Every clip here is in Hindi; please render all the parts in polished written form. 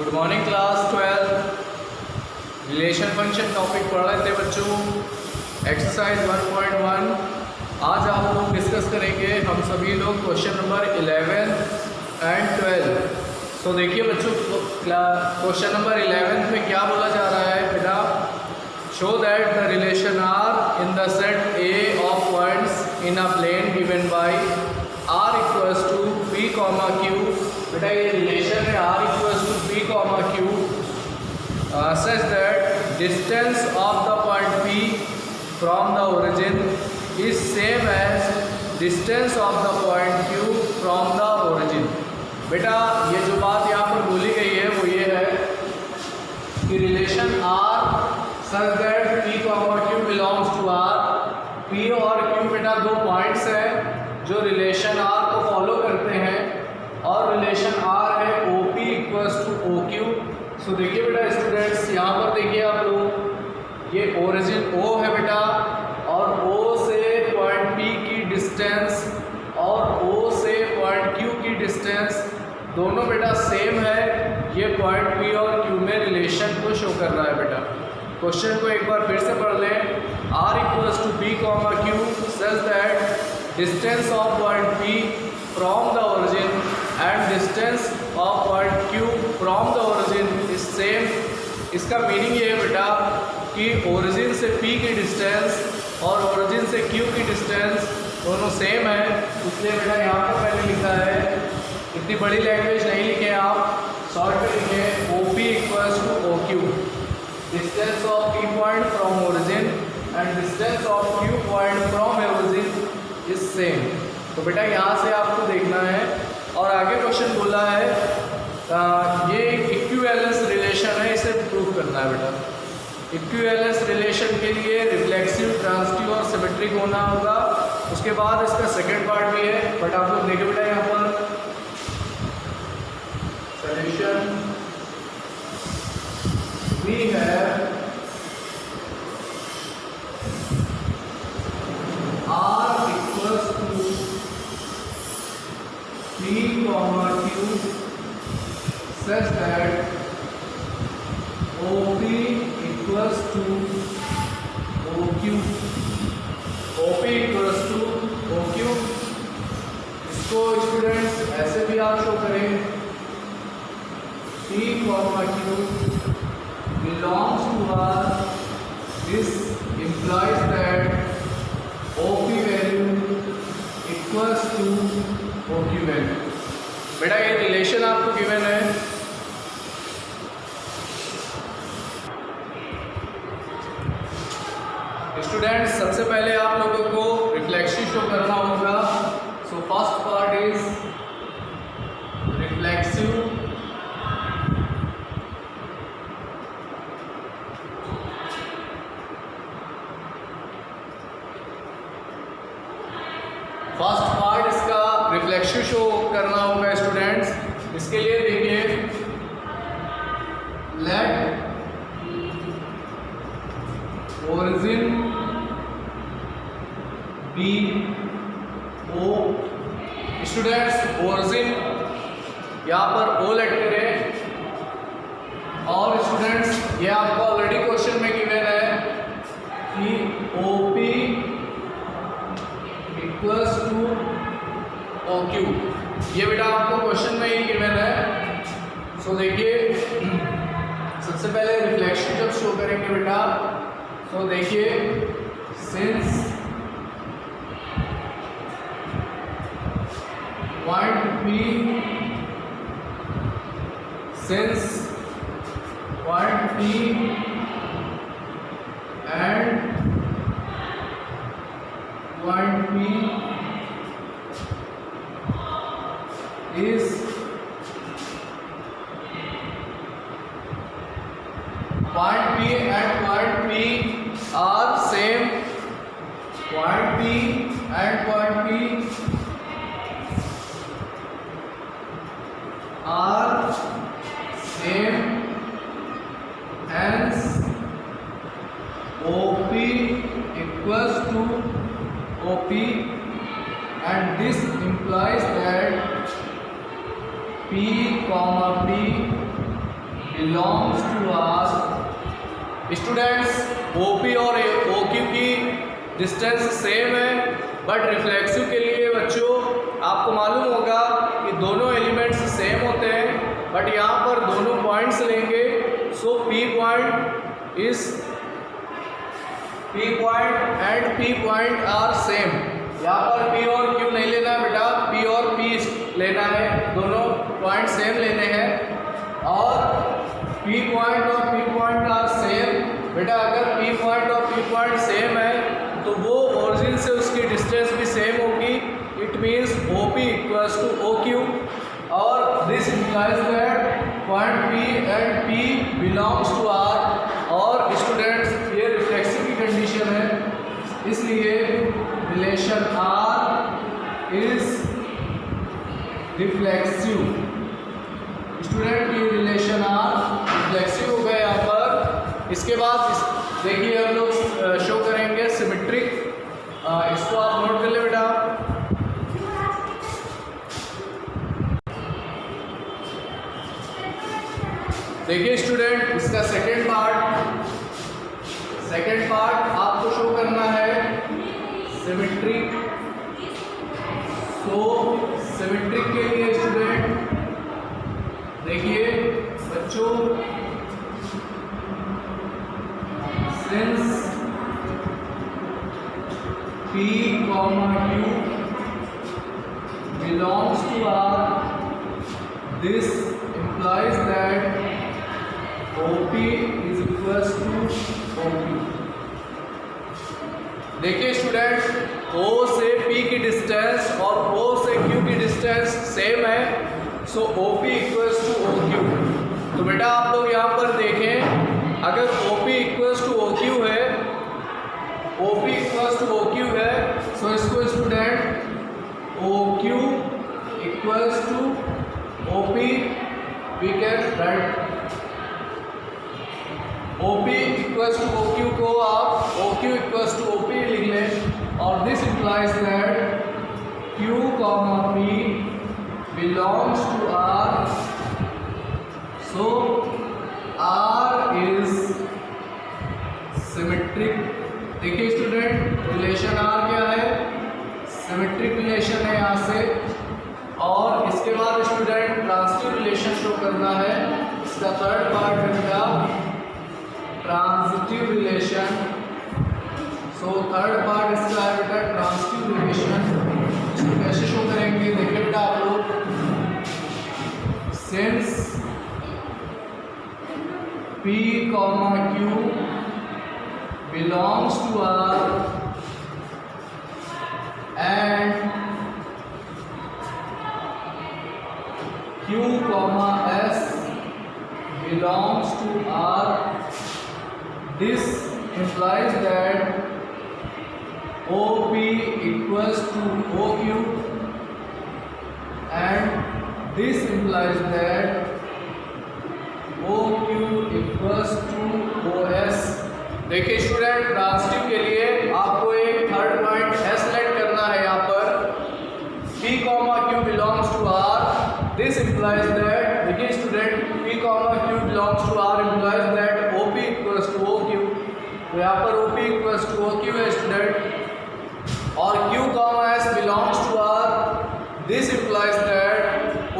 Good morning class 12 relation function topic पढ़ रहे थे बच्चों। एक्सरसाइज 1.1 आज आप लोग डिस्कस करेंगे हम सभी लोग क्वेश्चन नंबर 11 एंड 12। तो देखिए बच्चों, क्वेश्चन नंबर 11 में क्या बोला जा रहा है बेटा, show that the relation R in the set A of points in a plane given by R equals to P comma Q. बेटा ये रिलेशन है R equals to P comma Q such that distance of the point P from the origin is same as distance of the point Q from the origin. बेटा ये जो बात यहाँ पर बोली गई है वो ये है कि relation R such that P comma Q belongs to R. P और क्यू बेटा दो पॉइंट्स हैं जो रिलेशन आर को फॉलो करते हैं और रिलेशन आर है O P equals to O Q. So देखिए बेटा स्टूडेंट्स, यहाँ पर देखिए आप लोग, ये ओरिजिन ओ है बेटा और ओ से पॉइंट पी की डिस्टेंस और ओ से पॉइंट क्यू की डिस्टेंस दोनों बेटा सेम है। ये पॉइंट पी और क्यू में रिलेशन को शो कर रहा है बेटा। क्वेश्चन को एक बार फिर से पढ़ लें। R equals to P comma Q such that distance of point P from the origin and distance of point Q from the origin is same. इसका मीनिंग ये है बेटा कि ओरिजिन से पी की डिस्टेंस और ओरिजिन से क्यू की डिस्टेंस दोनों सेम है। इसलिए बेटा यहाँ पर पहले लिखा है, इतनी बड़ी लैंग्वेज नहीं लिखे आप, शॉर्ट में लिखे O P equals to O Q, distance of P point from origin and distance of Q point from origin is same. तो बेटा यहाँ से आपको देखना है और आगे क्वेश्चन बोला है ये इक्विवेलेंस रिलेशन है, इसे प्रूव करना है बेटा। इक्विवेलेंस रिलेशन के लिए रिफ्लेक्सिव, ट्रांजिटिव और सिमेट्रिक होना होगा। उसके बाद इसका सेकंड पार्ट भी है, बट आप लोग देखिए बेटा यहाँ पर सॉल्यूशन वी है R equals to P comma Q such that OP equals to OQ, OP equals to OQ। इसको स्टूडेंट्स ऐसे भी आप शो करें, P comma Q belongs to R, this implies that OP value equals to OQ value. बेटा ये रिलेशन आपको गिवन है, स्टूडेंट्स सबसे पहले आप लोगों को रिफ्लेक्सिव शो करना होगा। So first part is reflexive, first part इसका रिफ्लेक्सिव शो करना होगा स्टूडेंट्स। इसके लिए देखिए, let origin be O. Students origin यहाँ पर ओ लेट करें और स्टूडेंट्स ये आपको ऑलरेडी क्वेश्चन में गिवन है कि O P equals to O Q. ये बेटा आपको क्वेश्चन में ही गिवन है। सो देखिए सबसे पहले रिफ्लेक्शन जब शो करेंगे बेटा, तो देखिए since point P, since point P and point P is point P and point P are same, point P and point P are same, hence OP equals to OP and this implies that P comma P belongs to R. Students OP और OQ की डिस्टेंस सेम है, बट रिफ्लेक्सिव के लिए बच्चों आपको मालूम होगा कि दोनों एलिमेंट्स सेम होते हैं, बट यहाँ पर दोनों पॉइंट्स लेंगे। So P point and P point are same. यहाँ पर P और Q नहीं लेना है बेटा, P और P लेना है, दोनों पॉइंट सेम लेने हैं। और P पॉइंट और P पॉइंट आर सेम। बेटा अगर P पॉइंट और P पॉइंट सेम है तो वो ओरिजिन से उसकी डिस्टेंस भी सेम होगी। It means OP equals to OQ, और this implies that point P and P belongs to R। और स्टूडेंट्स ये रिफ्लेक्सिव की कंडीशन है, इसलिए relation R is reflexive. Student ये रिलेशन R रिफ्लेक्सिव हो गया यहाँ पर। इसके बाद देखिए हम लोग शो करेंगे सिमेट्रिक, इसको आप नोट कर ले बेटा। देखिए स्टूडेंट इसका सेकेंड पार्ट आपको शो करना है सिमेट्रिक। तो सिमेट्रिक के लिए स्टूडेंट देखिए बच्चों, since P, Q belongs to R, this implies that OP is equals to OQ। देखिए स्टूडेंट O से P की डिस्टेंस और O से Q की डिस्टेंस सेम है, सो OP इक्वल्स टू OQ। तो बेटा आप लोग यहाँ पर देखें, अगर OP इक्वल्स टू OQ है, OP इक्वल्स टू OQ है, सो इसको student OQ equals to OP we can write. OP equals to OQ को आप OQ इक्वल्स टू OP लिख लें, और this implies that Q, P belongs to R, so R is symmetric। देखिए स्टूडेंट रिलेशन R क्या है, सिमेट्रिक रिलेशन है यहाँ से। और इसके बाद स्टूडेंट ट्रांजिटिव रिलेशन शो करना है, इसका थर्ड पार्ट बनेगा transitive relation. So third part इसका है बेटा ट्रांजिटिव रिलेशन। इसको कैसे शो करेंगे देखिए बेटा आप लोग, since P, Q belongs to R and Q, S belongs to R, this implies that OP equals to OQ and this implies that OQ equals to OS। देखिए स्टूडेंट ट्रांजिटिव के लिए आपको एक थर्ड पॉइंट S सेलेक्ट करना है यहाँ पर, P, Q belongs to R, this implies that देखिए student P, Q belongs to R implies that OP equals to OQ। तो यहाँ पर OP equals to OQ है स्टूडेंट, और Q, S belongs to R, this implies that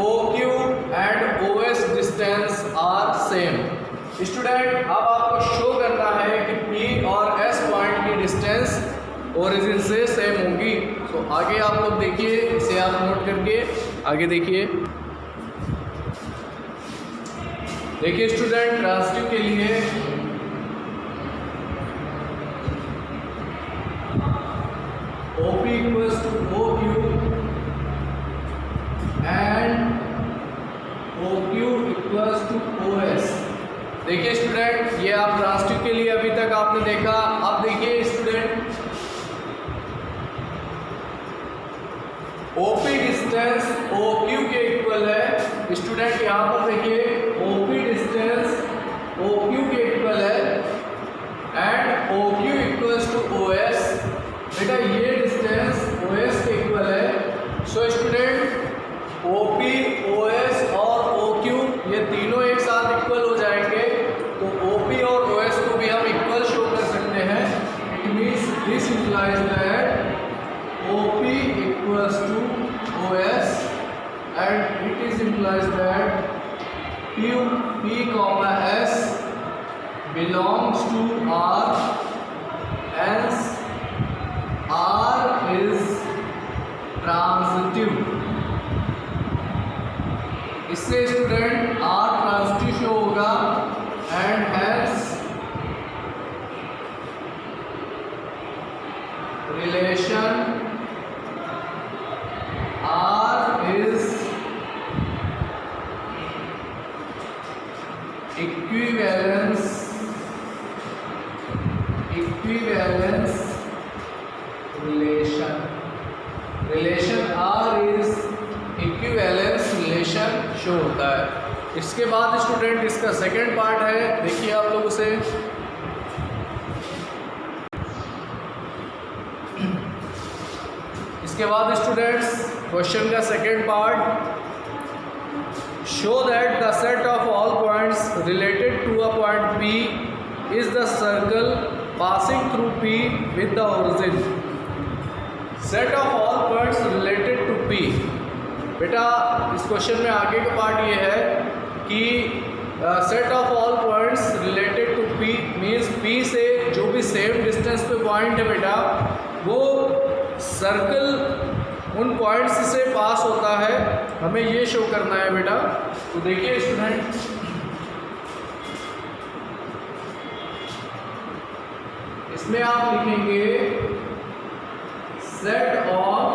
OQ and OS distance are same। Student अब आपको शो करना है कि P और S पॉइंट की डिस्टेंस ओरिजिन से सेम होगी। तो आगे आप लोग देखिए, इसे आप नोट करके आगे देखिए। देखिए स्टूडेंट ट्रांजिटिव के लिए OP equals to OQ and OQ equals to OS। देखिए स्टूडेंट ये आप ट्रांजिटिव के लिए अभी तक आपने देखा। अब देखिए स्टूडेंट OP डिस्टेंस OQ के इक्वल है। स्टूडेंट यहाँ पर देखिए OP डिस्टेंस OQ के इक्वल है and OQ equals to OS। बेटा ये डिस्टेंस OS के इक्वल है। सो स्टूडेंट OP, OS और OQ ये तीनों एक साथ इक्वल हो जाएगा। implies that P, comma S belongs to R, hence R is transitive. इससे स्टूडेंट R ट्रांजिटिव शो होगा and hence relation R is equivalence relation R is equivalence relation show होता है। इसके बाद स्टूडेंट इसका सेकेंड पार्ट है, देखिए आप लोग उसे। इसके बाद स्टूडेंट्स क्वेश्चन का second part, show that the set of all points related to a point P is the circle passing through P with the origin. Set of all points related to P। बेटा इस क्वेश्चन में आगे का पार्ट ये है कि set of all points related to P means P से जो भी सेम डिस्टेंस पे पॉइंट है बेटा, वो सर्कल उन पॉइंट्स से पास होता है, हमें ये शो करना है बेटा। तो देखिए स्टूडेंट, इसमें आप लिखेंगे set of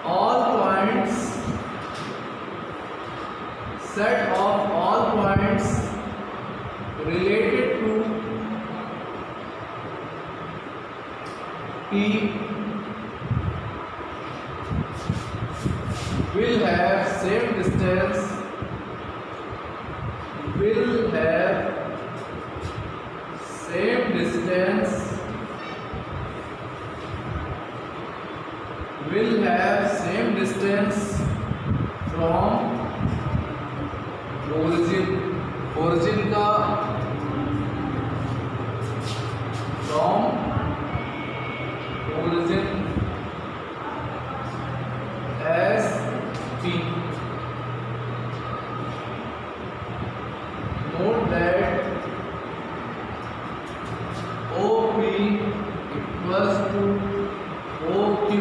all points related to P will have same distance will have same distance from origin का from origin as P. Note that OP equals to OQ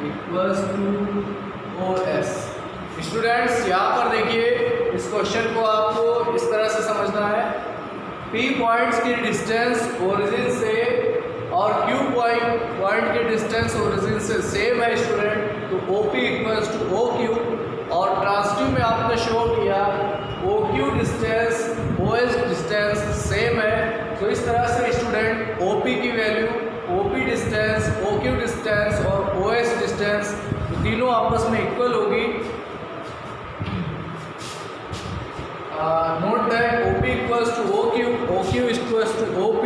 equals to OS। Students यहाँ पर देखिए, इस क्वेश्चन को आपको इस तरह से समझना है। P पॉइंट्स की डिस्टेंस ओरिजिन से और Q पॉइंट की डिस्टेंस ओरिजिन से सेम है स्टूडेंट, तो OP इक्वल्स टू OQ। और ट्रांजिटिव में आपने शो किया OQ distance OS distance same है, तो इस तरह से स्टूडेंट OP की value OP distance OQ distance और OS डिस्टेंस तीनों आपस में इक्वल होगी। Note that OP equals to OQ equals to OP।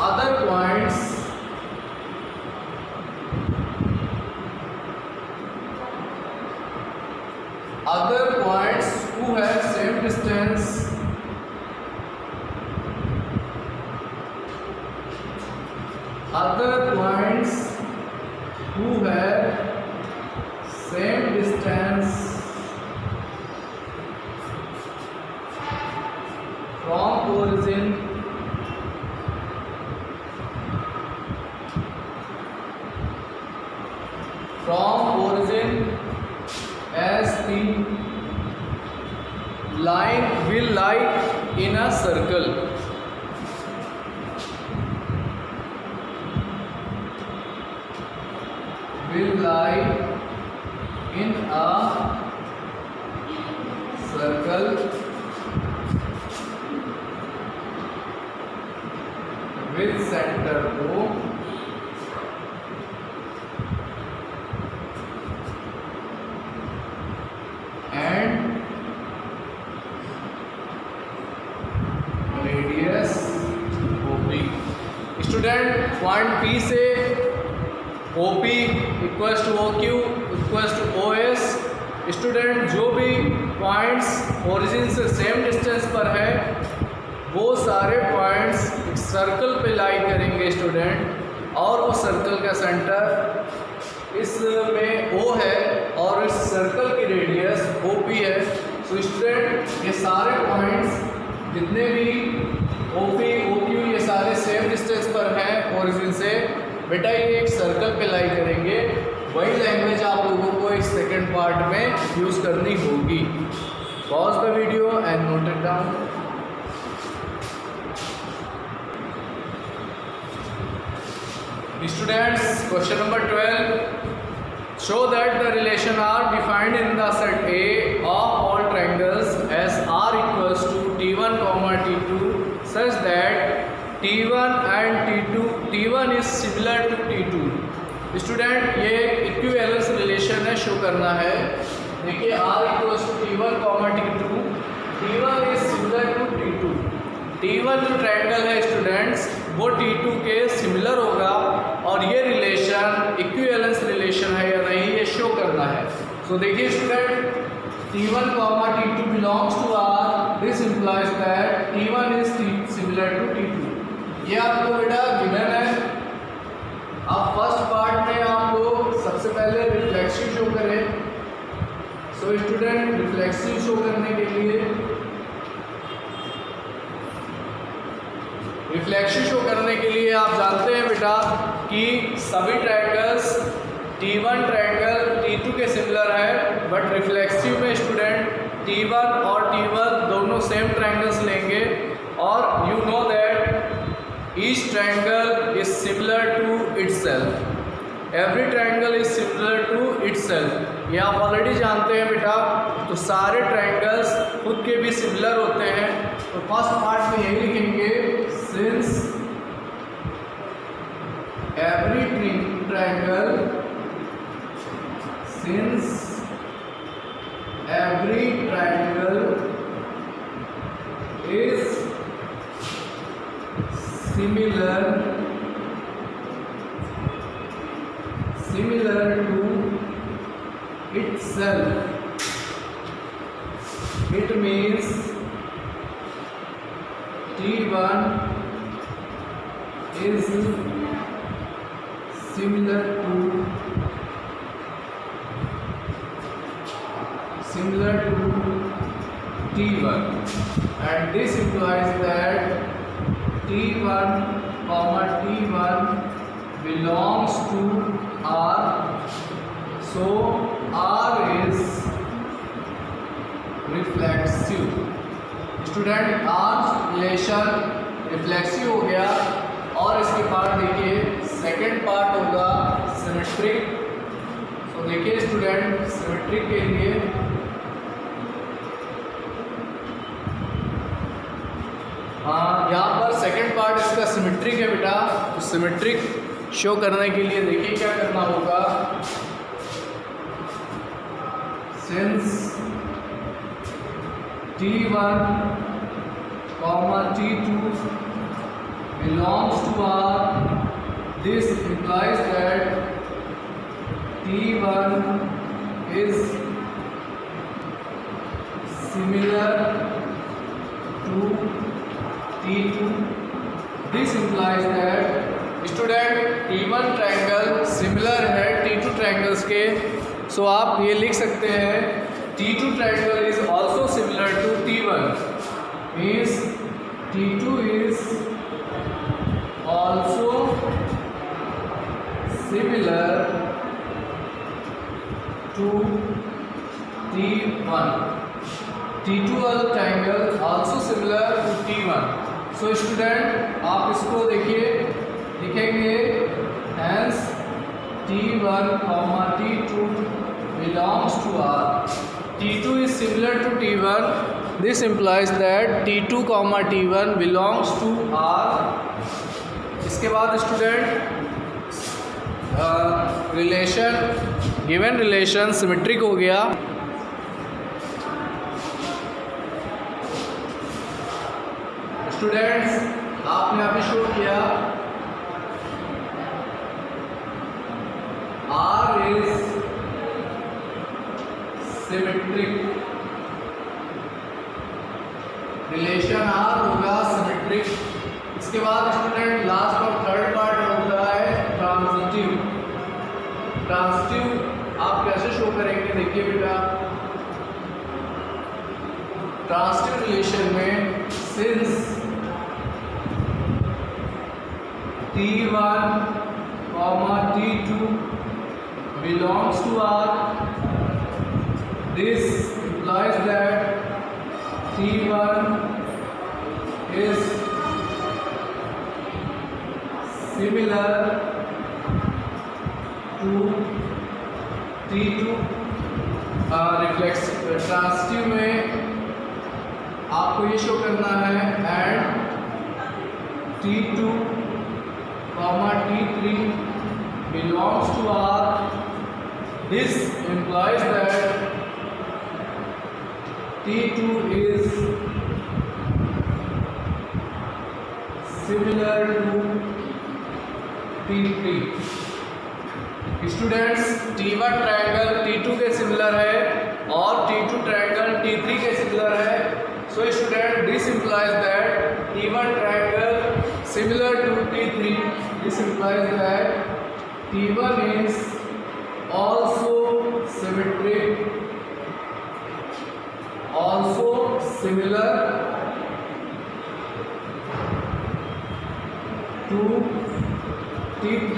Other points who have same distance from origin as the line will lie in a circle। Will lie in a circle with center O and radius OP। Student point P से OP equals to OQ equals to OS। Student जो भी पॉइंट्स ओरिजिन से सेम डिस्टेंस पर है वो सारे पॉइंट्स एक सर्कल पे लाई करेंगे स्टूडेंट, और वो सर्कल का सेंटर इसमें O है और और इस सर्कल की रेडियस OP है। तो स्टूडेंट ये सारे पॉइंट्स जितने भी OP OQ ये सारे सेम डिस्टेंस पर हैं ओरिजिन से, बेटा ये एक सर्कल पे लाई करेंगे। वही लैंग्वेज आप लोगों को एक सेकंड पार्ट में यूज़ करनी होगी। Pause the video and note it down. Students, question number 12, show that the relation R defined in the set A of all triangles as R equals to T1, T2 सच दैट T1 and T1 is similar to T2। Student ये इक्विवेलेंस रिलेशन है, शो करना है। देखिए R equals to T1, T2, T1 is similar to T2। T1 जो ट्रायंगल है स्टूडेंट्स वो T2 के सिमिलर होगा, और ये रिलेशन इक्विवेलेंस रिलेशन है या नहीं ये शो करना है। सो देखिए student, T1, T2 belongs to R, this implies that T1 is similar to T2। ये आपको बेटा गिवन है। अब फर्स्ट पार्ट में आप लोग सबसे पहले रिफ्लेक्सिव शो करें। सो स्टूडेंट, रिफ्लेक्सिव शो करने के लिए आप जानते हैं बेटा कि सभी ट्रायंगल्स T1 ट्रायंगल T2 के सिमिलर है, बट रिफ्लेक्सिव में स्टूडेंट T1 और T1 दोनों सेम ट्रायंगल्स लेंगे, और you know that each triangle is similar to itself, every triangle is similar to itself। ये आप ऑलरेडी जानते हैं बेटा। तो सारे ट्रायंगल्स खुद के भी सिमिलर होते हैं। तो फर्स्ट पार्ट में यही लिखेंगे, since every triangle is similar to itself, it means T1 is similar to T1, and this implies that T1, T1 belongs to R, so R is reflexive। Student, R relation reflexive हो गया, और इसके बाद देखिए सेकंड पार्ट होगा सिमेट्रिक। तो देखिए स्टूडेंट, सिमेट्रिक के लिए यहाँ पर सेकंड पार्ट इसका सिमेट्रिक है बेटा। तो सिमेट्रिक शो करने के लिए देखिए क्या करना होगा। Since T1, T2 belongs to R, this implies that T1 is similar to T2, this implies that student T1 triangle similar है T2 ट्रायंगल्स के। सो आप ये लिख सकते हैं T2 triangle is also similar to T1, means T2 is also similar to T1, T2 triangle also similar to T1। So student, आप इसको देखिए, लिखेंगे hence T1, T2 belongs to R, T2 is similar to T1, this implies that T2, T1 belongs to R। इसके बाद student relation, given relation symmetric हो गया। स्टूडेंट्स, आपने अभी शो किया R is symmetric, relation R होगा सिमेट्रिक। इसके बाद स्टूडेंट लास्ट और थर्ड पार्ट होता है ट्रांजिटिव। ट्रांजिटिव आप कैसे शो करेंगे, देखिए बेटा, ट्रांजिटिव रिलेशन में since T1, T2 belongs to R, this implies that T1 is similar to T2। Transitive में आपको ये शो करना है and T2, T3 belongs to R, this implies that T2 is similar to T3। Students, T1 triangle T2 के सिमिलर है और T2 ट्रायंगल T3 के सिमिलर है। So student, this implies that T1 triangle similar to T3, this implies that T1 is also symmetric, also similar to T3,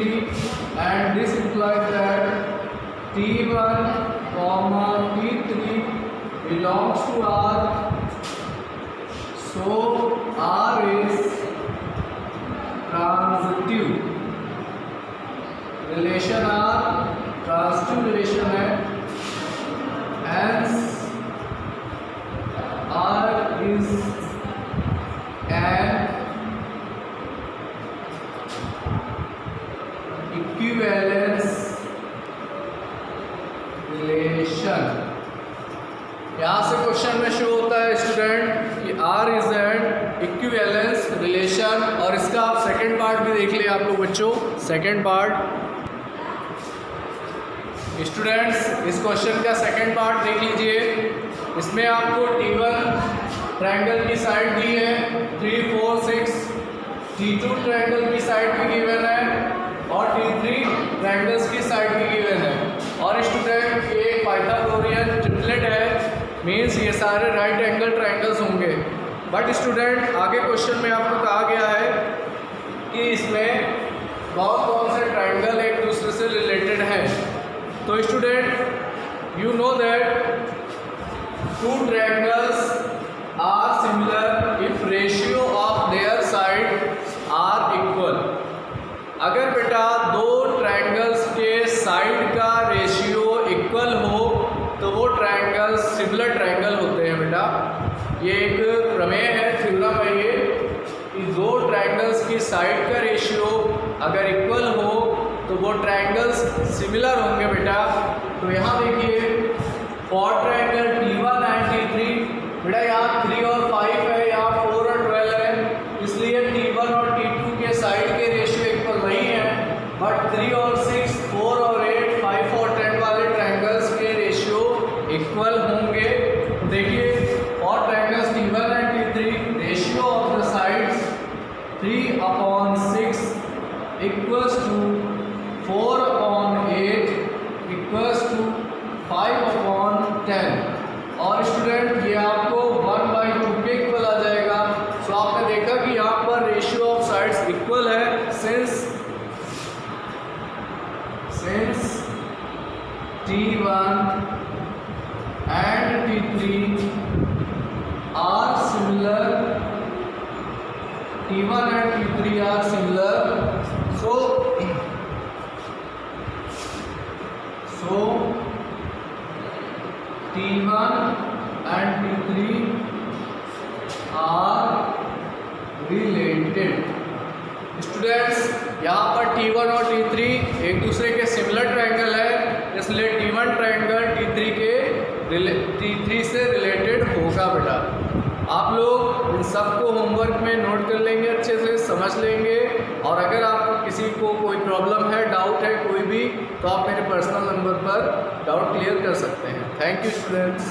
and this implies that T1, T3 belongs to R, so R is transitive relation. R transitive relation है, hence R is an equivalence relation। यहाँ से क्वेश्चन में शो होता है स्टूडेंट कि R is an equivalence relation, और इसका आप सेकंड पार्ट भी देख ले आप लोग बच्चों। सेकंड पार्ट स्टूडेंट्स, इस क्वेश्चन का सेकंड पार्ट देख लीजिए। इसमें आपको T1 ट्रायंगल की साइड दी है 3, 4, 6, T2 ट्रायंगल की साइड भी गिवन है और T3 ट्रायंगल्स की साइड भी गिवन है। और स्टूडेंट, ये पाइथागोरियन ट्रिपलेट है, मीन्स ये सारे राइट एंगल ट्रायंगल्स होंगे। बट स्टूडेंट, आगे क्वेश्चन में आपको कहा गया है कि इसमें कौन कौन से ट्रायंगल एक दूसरे से रिलेटेड हैं। तो student, you know that two triangles are similar if ratio of their side are equal. अगर बेटा दो ट्रायंगल्स के साइड का रेशियो इक्वल हो तो वो ट्रायंगल सिमिलर ट्रायंगल होते हैं बेटा। ये एक प्रमेय है, थ्योरम है ये, कि दो ट्रायंगल्स की साइड का रेशियो अगर इक्वल हो तो वो ट्रायंगल्स सिमिलर होंगे बेटा। तो यहाँ देखिए, for triangle T1 and T3 बेटा, यहाँ 3 और 5 है, यहाँ 4 और 12 है, इसलिए T1 और T2 के साइड के रेशियो इक्वल नहीं है। बट 3 और 6, 4 और 8, 5 और 10 वाले ट्रायंगल्स के रेशियो इक्वल होंगे। देखिए, for triangles T1 and T3 ratio of the sides 3/6 equals to 4/8 equals to 5/10। और स्टूडेंट, ये आपको 1/2 के इक्वल आ जाएगा। सो आपने देखा कि यहाँ पर रेशियो ऑफ साइड्स इक्वल है, since T1 and T3 are similar, T1 and T3 are similar, so T1 and T3 are related। Students, यहाँ पर T1 और T3 एक दूसरे के सिमिलर ट्रायंगल है, इसलिए T1 ट्रायंगल T3 से रिलेटेड होगा बेटा। आप लोग इन सबको होमवर्क में नोट कर लेंगे, अच्छे से समझ लेंगे। और अगर आपको किसी को कोई प्रॉब्लम है, डाउट है कोई भी, तो आप मेरे पर्सनल नंबर पर डाउट क्लियर कर सकते हैं। Thank you students.